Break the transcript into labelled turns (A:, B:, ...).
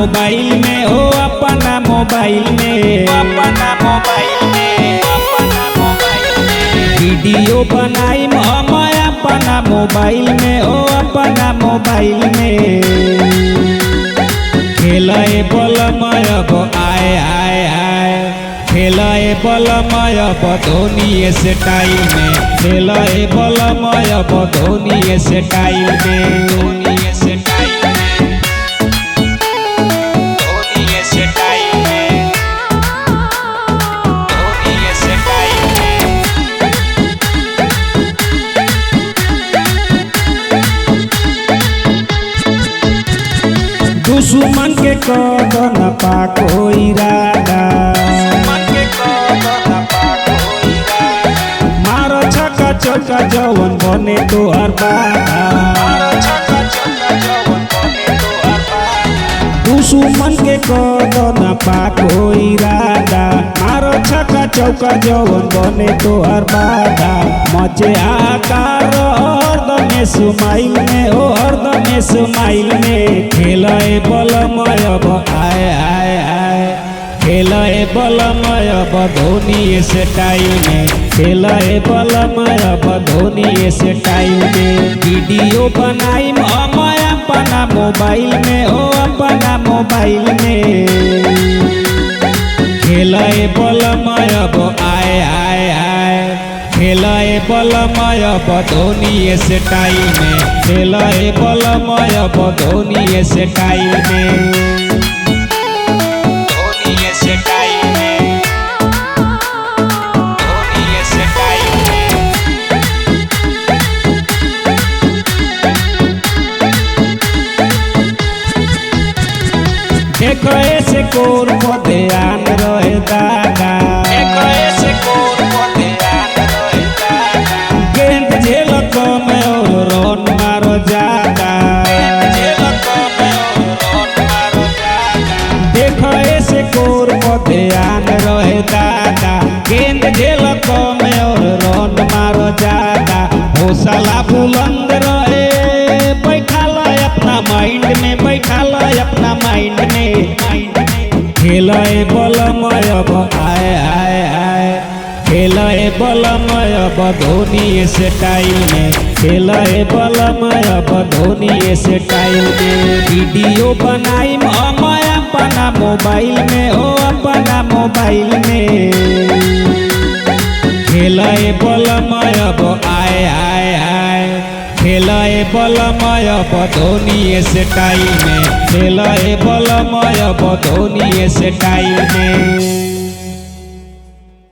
A: Mobile में हो अपना मोबाइल में वीडियो बनाई हम अपना मोबाइल में हो अपना मोबाइल में खेलाए बलमय आए आए आए खेलाए बलमय धोनी स्टाइल में खेलाए बलमय धोनी स्टाइल में धोनी स्टाइल में धोनी स्टाइल में धोनी स्टाइल में दुश्मन के कदम पा कोई इरादा मारो छक्का चौका जवन बने तो हर दुश्मन के कदम पा कोई इरादा मारो छक्का चौका जवन बने तो हर बाधा मचे आकार हरदम स्माइल में ओ हरदम स्माइल में खेलाए बलमय आए आए आए खेलाए बलमय धोनी स्टाइल में खेलाए बलमय धोनी स्टाइल में वीडियो बनाई हम अपना मोबाइल में हो अपना मोबाइल में खेलाए बलमय आए आए आए खेलाए बलमय धोनी स्टाइल में खेलाए बलमय धोनी स्टाइल में देखो ऐसे कोर को ध्यान रहे दादा गेंद झेल कम और रन मारो ज्यादा देखो ऐसे कोर को ध्यान रहे दादा गेंद झेल कम और रन मारो ज्यादा हौसला बुलंद रहे बैठा लो अपना माइंड में बैठा लो अपना माइंड में खेलाए बलमय आए आए आए खेलाए बलमय धोनी स्टाइल में खेलाए बलमय धोनी स्टाइल में वीडियो बनाई हम अपना मोबाइल में हो अपना मोबाइल में खेलाए बलमय आए आए आए खेलाए बलमय धोनी स्टाइल में खेलाए बलमय धोनी स्टाइल में।